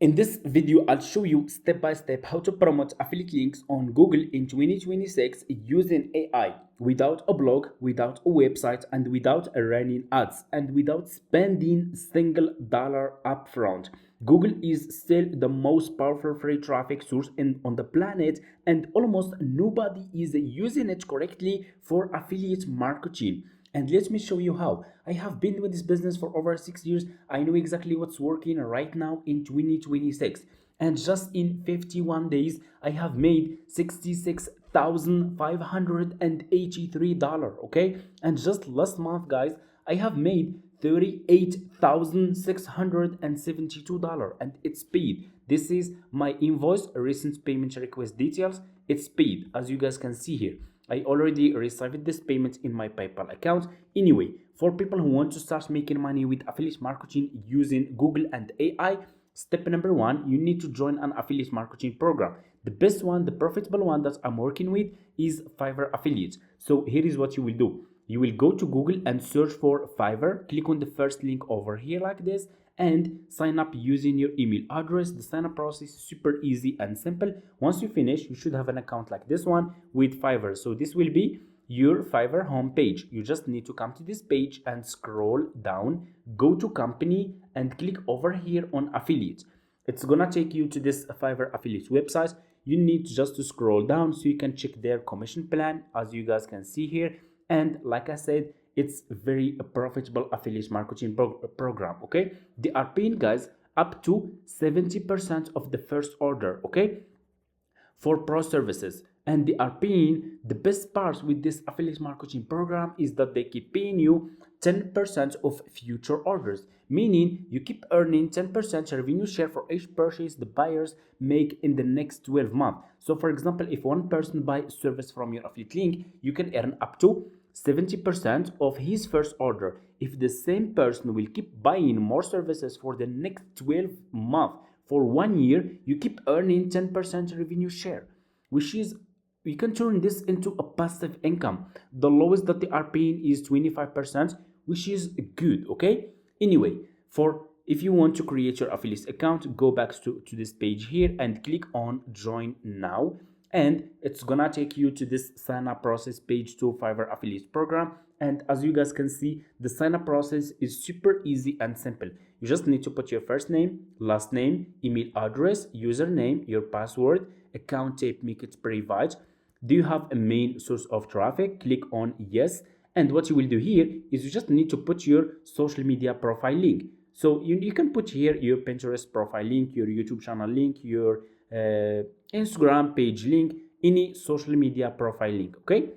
In this video, I'll show you step by step how to promote affiliate links on Google in 2026 using AI without a blog, without a website, and without running ads, and without spending single dollar upfront. Google is still the most powerful free traffic source on the planet, and almost nobody is using it correctly for affiliate marketing. And let me show you how. I have been with this business for over 6 years. I know exactly what's working right now in 2026. And just in 51 days, I have made $66,583. Okay. And just last month, guys, I have made $38,672 and it's paid. This is my invoice, recent payment request details. It's paid, as you guys can see here. I already received this payment in my PayPal account. Anyway, for people who want to start making money with affiliate marketing using Google and AI, step number one, you need to join an affiliate marketing program. The best one, the profitable one that I'm working with is Fiverr Affiliates. So here is what you will do. You will go to Google and search for Fiverr. Click on the first link over here like this and sign up using your email address. The sign up process is super easy and simple. Once you finish, you should have an account like this one with Fiverr. So this will be your Fiverr homepage. You just need to come to this page and scroll down, go to company and click over here on affiliate. It's gonna take you to this Fiverr affiliate website. You need just to scroll down so you can check their commission plan, as you guys can see here. And like I said, it's very profitable affiliate marketing program. Okay, they are paying guys up to 70% of the first order, okay, for pro services. And they are paying, the best part with this affiliate marketing program is that they keep paying you 10% of future orders, meaning you keep earning 10% revenue share for each purchase the buyers make in the next 12 months. So for example, if one person buys a service from your affiliate link, you can earn up to 70% of his first order. If the same person will keep buying more services for the next 12 months, for 1 year, you keep earning 10% revenue share, which is, you can turn this into a passive income. The lowest that they are paying is 25%, which is good. Okay, anyway, for if you want to create your affiliate account, go back to this page here and click on join now, and it's gonna take you to this sign up process page to Fiverr affiliate program. And as you guys can see, the sign up process is super easy and simple. You just need to put your first name, last name, email address, username, your password, account type, make it private. Do you have a main source of traffic? Click on yes. And what you will do here is you just need to put your social media profile link. So you can put here your Pinterest profile link, your YouTube channel link, your Instagram page link, any social media profile link. Okay,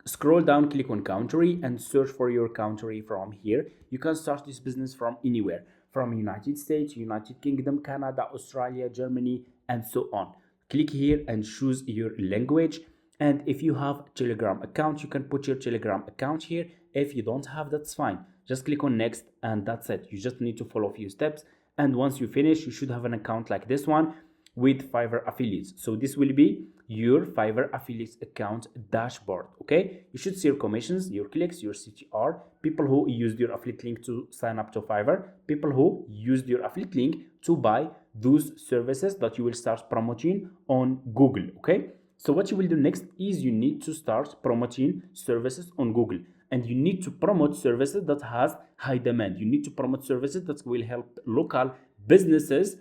scroll down, click on country and search for your country. From here you can start this business from anywhere, from United States, United Kingdom, Canada, Australia, Germany, and so on. Click here and choose your language. And if you have Telegram account, you can put your Telegram account here. If you don't have, that's fine, just click on next and that's it. You just need to follow a few steps, and once you finish, you should have an account like this one with Fiverr affiliates. So this will be your Fiverr affiliates account dashboard. Okay, you should see your commissions, your clicks, your CTR, people who used your affiliate link to sign up to Fiverr, people who used your affiliate link to buy those services that you will start promoting on Google. Okay, so what you will do next is you need to start promoting services on Google, and you need to promote services that has high demand. You need to promote services that will help local businesses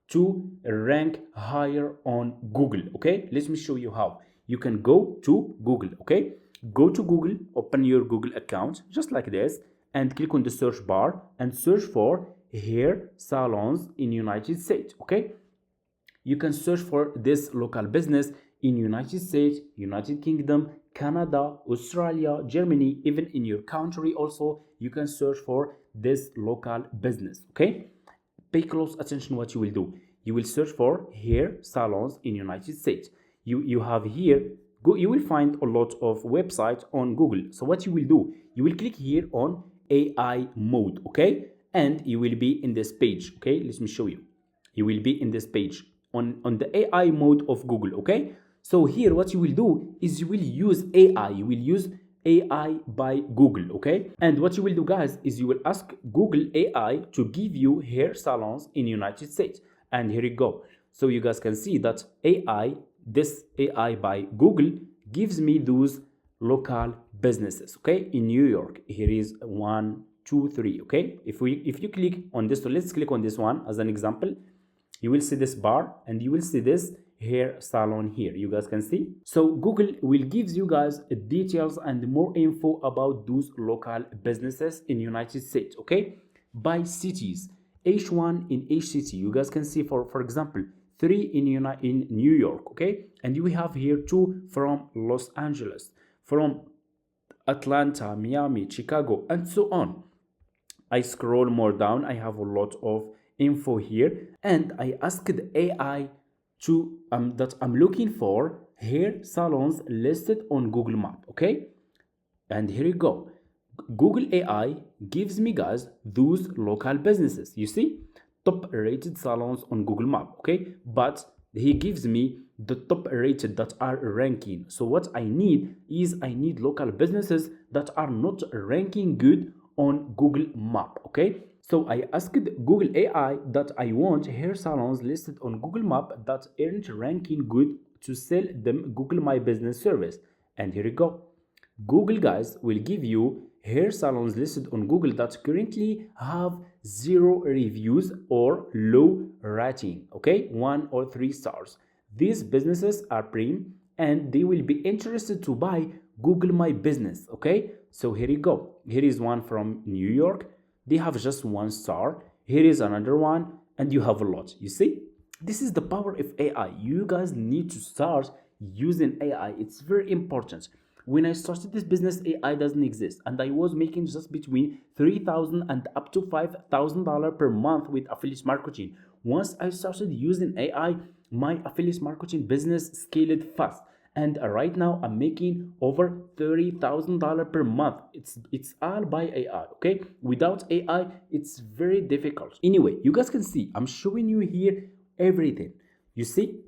to rank higher on Google. Okay, let me show you how. You can go to Google. Okay, go to Google, open your Google account just like this, and click on the search bar and search for hair salons in United States. Okay, you can search for this local business in United States, United Kingdom, Canada, Australia, Germany, even in your country also you can search for this local business. Okay, pay close attention. What you will do, you will search for hair salons in United States. You have here, you will find a lot of websites on Google. So what you will do, you will click here on AI mode. Okay, and you will be in this page. Okay, let me show you. You will be in this page on the AI mode of Google. Okay, so here what you will do is you will use AI. You will use AI by Google. Okay, and what you will do, guys, is you will ask Google AI to give you hair salons in United States, And here you go. So you guys can see that this AI by Google gives me those local businesses, okay, in New York. Here is 1 2 3, okay. If you click on this, so let's click on this one as an example. You will see this bar and you will see this hair salon here, you guys can see. So Google will gives you guys details and more info about those local businesses in United States, okay, by cities, each one in each city. You guys can see, for example, 3 in New York, okay, and you have here 2 from Los Angeles, from Atlanta, Miami, Chicago, and so on. I scroll more down, I have a lot of info here, and I asked AI to that I'm looking for hair salons listed on Google Map, okay? And here you go. Google AI gives me, guys, those local businesses. You see, top rated salons on Google Map, okay? But he gives me the top rated that are ranking. So what I need is I need local businesses that are not ranking good on Google Map, okay? So I asked Google AI that I want hair salons listed on Google Map that aren't ranking good to sell them Google My Business service. And here you go. Google, guys, will give you hair salons listed on Google that currently have 0 reviews or low rating, okay, 1 or 3 stars. These businesses are premium and they will be interested to buy Google My Business, okay. So here you go. Here is one from New York. They have just 1 star. Here is another one, and you have a lot. You see, this is the power of AI. You guys need to start using AI. It's very important. When I started this business, AI doesn't exist, and I was making just between $3,000 and up to $5,000 per month with affiliate marketing. Once I started using AI, my affiliate marketing business scaled fast, and right now I'm making over $30,000 per month. It's all by AI, okay. Without AI, it's very difficult. Anyway, you guys can see I'm showing you here everything. You see,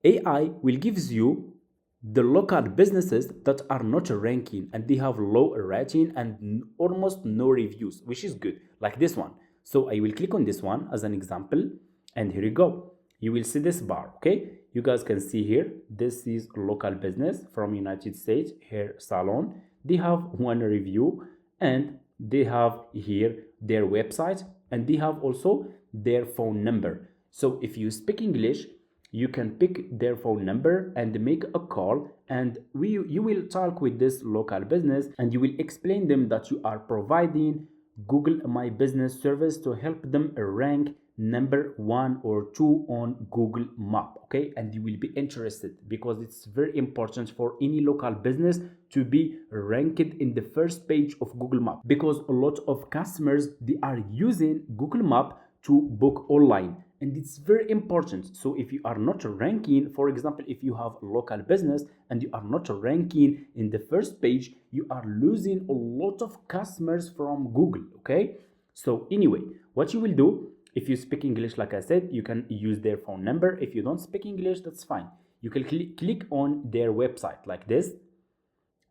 AI will gives you the local businesses that are not ranking and they have low rating and almost no reviews, which is good, like this one. So I will click on this one as an example, and here you go. You will see this bar, okay. You guys can see here, this is a local business from United States, hair salon. They have 1 review, and they have here their website, and they have also their phone number. So if you speak English, you can pick their phone number and make a call, and you will talk with this local business and you will explain them that you are providing Google My Business service to help them rank number 1 or 2 on Google Map, okay. And you will be interested because it's very important for any local business to be ranked in the first page of Google Map, because a lot of customers, they are using Google Map to book online, and it's very important. So if you are not ranking, for example, if you have a local business and you are not ranking in the first page, you are losing a lot of customers from Google, okay. So anyway, what you will do, if you speak English, like I said, you can use their phone number. If you don't speak English, that's fine. You can click on their website like this,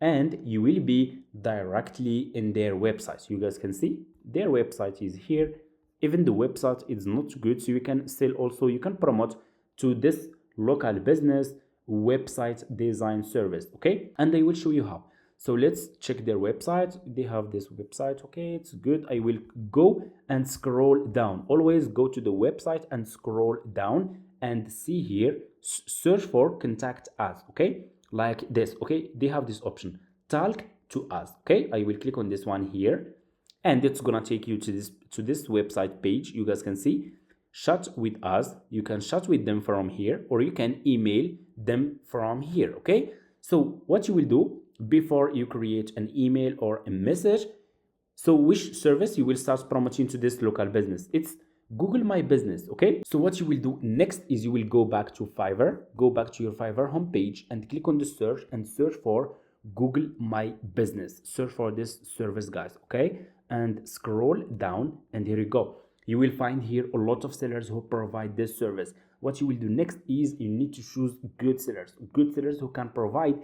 and you will be directly in their website. You guys can see their website is here. Even the website is not good, so you can sell also, you can promote to this local business website design service, okay. And I will show you how. So let's check their website. They have this website, okay, it's good. I will go and scroll down. Always go to the website and scroll down and see here, search for contact us, okay, like this, okay. They have this option, talk to us, okay. I will click on this one here, and it's gonna take you to this website page. You guys can see chat with us. You can chat with them from here, or you can email them from here, okay. So what you will do before you create an email or a message, so which service you will start promoting to this local business? It's Google My Business, okay. So what you will do next is you will go back to Fiverr, go back to your Fiverr homepage and click on the search and search for Google My Business. Search for this service, guys, okay, and scroll down, and here you go. You will find here a lot of sellers who provide this service. What you will do next is you need to choose good sellers who can provide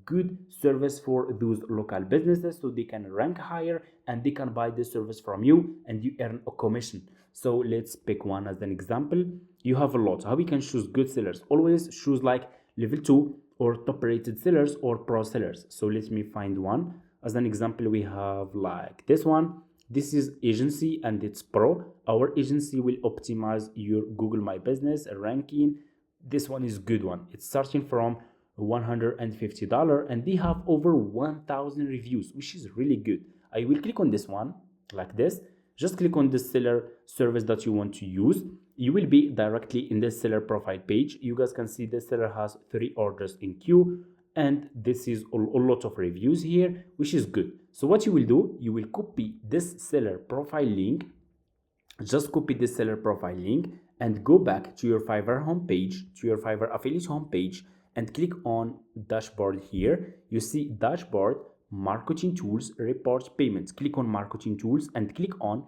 good service for those local businesses, so they can rank higher and they can buy this service from you and you earn a commission. So let's pick one as an example. You have a lot. How we can choose good sellers? Always choose like level 2 or top rated sellers or pro sellers. So let me find one. As an example, we have like this one. This is agency and it's pro. Our agency will optimize your Google My Business ranking. This one is good one. It's starting from $150 and they have over 1,000 reviews, which is really good. I will click on this one like this. Just click on the seller service that you want to use. You will be directly in the seller profile page. You guys can see the seller has 3 orders in queue and this is a lot of reviews here, which is good. So what you will do, you will copy this seller profile link. Just copy this seller profile link and go back to your Fiverr homepage, to your Fiverr affiliate homepage, and click on dashboard here. You see dashboard, marketing tools, report payments. Click on marketing tools and click on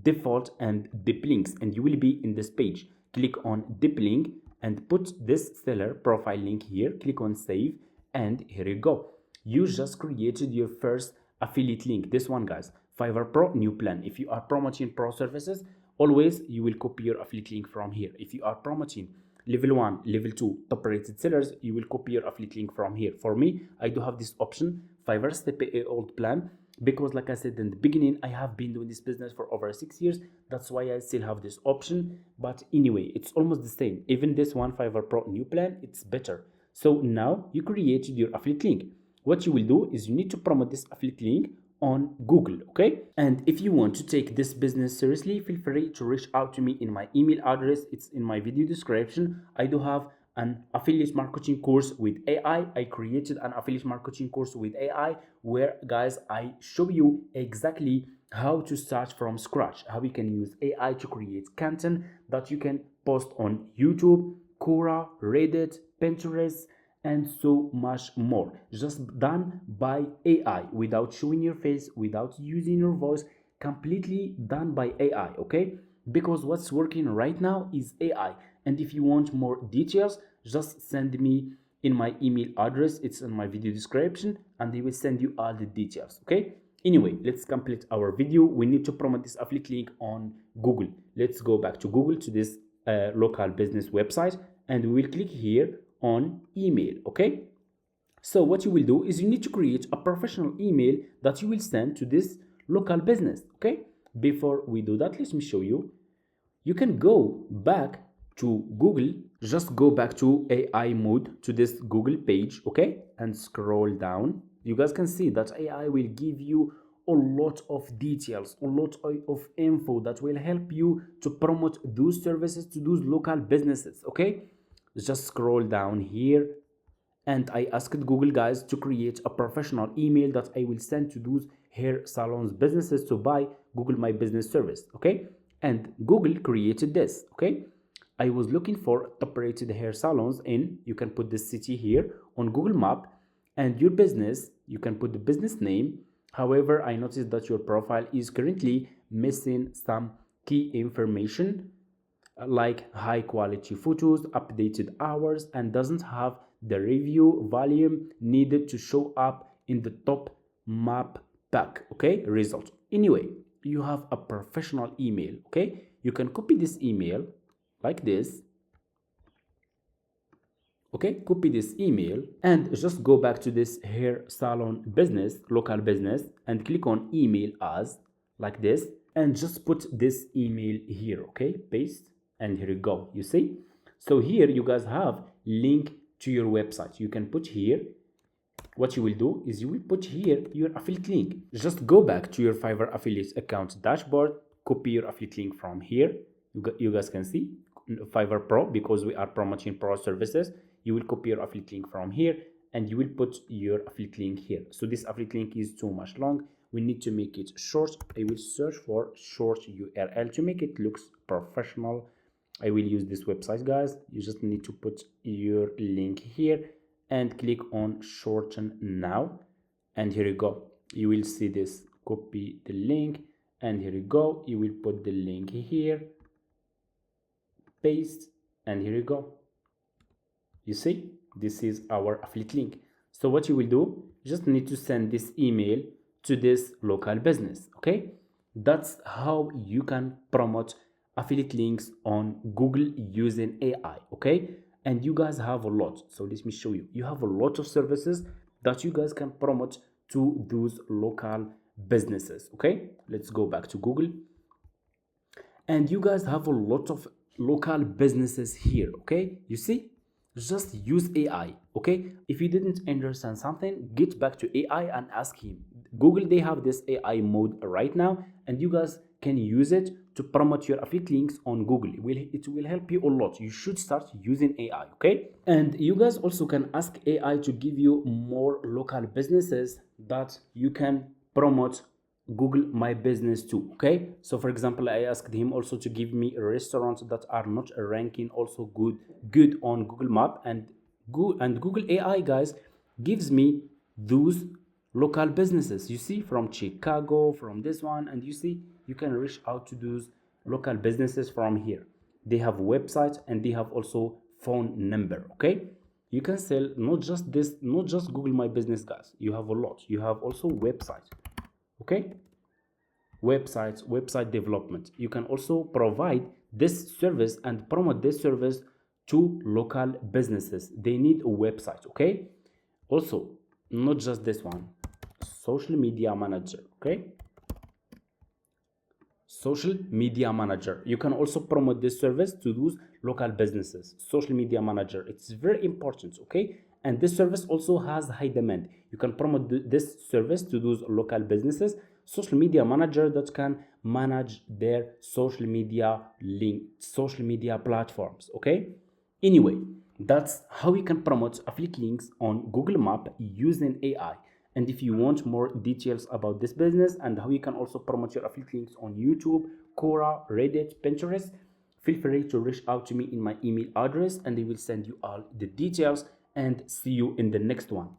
default and dip links, and you will be in this page. Click on dip link and put this seller profile link here. Click on save, and here you go. You just created your first affiliate link. This one, guys, Fiverr Pro new plan. If you are promoting pro services, always you will copy your affiliate link from here. If you are promoting level 1, level 2 top rated sellers, you will copy your affiliate link from here. For me, I do have this option, Fiverr Step A old plan, because like I said in the beginning, I have been doing this business for over 6 years. That's why I still have this option. But anyway, it's almost the same. Even this one, Fiverr Pro new plan, it's better. So now you created your affiliate link. What you will do is you need to promote this affiliate link on Google, okay? And if you want to take this business seriously, feel free to reach out to me in my email address. It's in my video description. I do have an affiliate marketing course with AI. I created an affiliate marketing course with AI where, guys, I show you exactly how to start from scratch, how we can use AI to create content that you can post on YouTube, Quora, Reddit, Pinterest, and so much more, just done by AI, without showing your face, without using your voice, completely done by AI, okay? Because what's working right now is AI. And if you want more details, just send me in my email address. It's in my video description, and they will send you all the details, okay? Anyway, let's complete our video. We need to promote this affiliate link on Google. Let's go back to Google, to this local business website, and we will click here on email, okay? So what you will do is you need to create a professional email that you will send to this local business, okay? Before we do that, let me show you. You can go back to Google, just go back to AI mode, to this Google page, okay? And scroll down. You guys can see that AI will give you a lot of details, a lot of info that will help you to promote those services to those local businesses, okay? Just scroll down here, and I asked Google, guys, to create a professional email that I will send to those hair salons businesses to buy Google My Business service, okay? And Google created this, okay? I was looking for top rated hair salons in, you can put the city here on Google Map, and your business, you can put the business name. However, I noticed that your profile is currently missing some key information, like high quality photos, updated hours, and doesn't have the review volume needed to show up in the top map pack, okay, result. Anyway, you have a professional email, okay? You can copy this email like this, okay? Copy this email and just go back to this hair salon business, local business, and click on email as, like this, and just put this email here, okay? Paste, and here you go. You see? So here you guys have link to your website. You can put here, what you will do is you will put here your affiliate link. Just go back to your Fiverr affiliate account dashboard, copy your affiliate link from here. You guys can see Fiverr Pro, because we are promoting pro services. You will copy your affiliate link from here and you will put your affiliate link here. So this affiliate link is too much long. We need to make it short. I will search for short URL to make it looks professional. I will use this website, guys. You just need to put your link here and click on shorten now, and here you go. You will see this, copy the link, and here you go. You will put the link here, paste, and here you go. You see, this is our affiliate link. So what you will do, you just need to send this email to this local business, okay? That's how you can promote affiliate links on Google using AI, okay? And you guys have a lot. So let me show you. You have a lot of services that you guys can promote to those local businesses, okay? Let's go back to Google. And you guys have a lot of local businesses here, okay? You see, just use AI, okay? If you didn't understand something, get back to AI and ask him. Google, they have this AI mode right now, and you guys can use it to promote your affiliate links on Google. It will help you a lot. You should start using AI, okay? And you guys also can ask AI to give you more local businesses that you can promote Google My Business too, okay? So for example, I asked him also to give me restaurants that are not ranking also good on Google Map, and Google AI, guys, gives me those local businesses. You see, from Chicago, from this one, and you see, you can reach out to those local businesses from here. They have websites and they have also phone number, okay? You can sell not just this, not just Google My Business, guys. You have a lot. You have also websites, okay? Website development. You can also provide this service and promote this service to local businesses. They need a website, okay? Also, not just this one, social media manager, okay? Social media manager, you can also promote this service to those local businesses. Social media manager, it's very important, okay? And this service also has high demand. You can promote this service to those local businesses. Social media manager that can manage their social media platforms, okay? Anyway, that's how you can promote affiliate links on Google Map using AI. And if you want more details about this business and how you can also promote your affiliate links on YouTube, Quora, Reddit, Pinterest, feel free to reach out to me in my email address and I will send you all the details, and see you in the next one.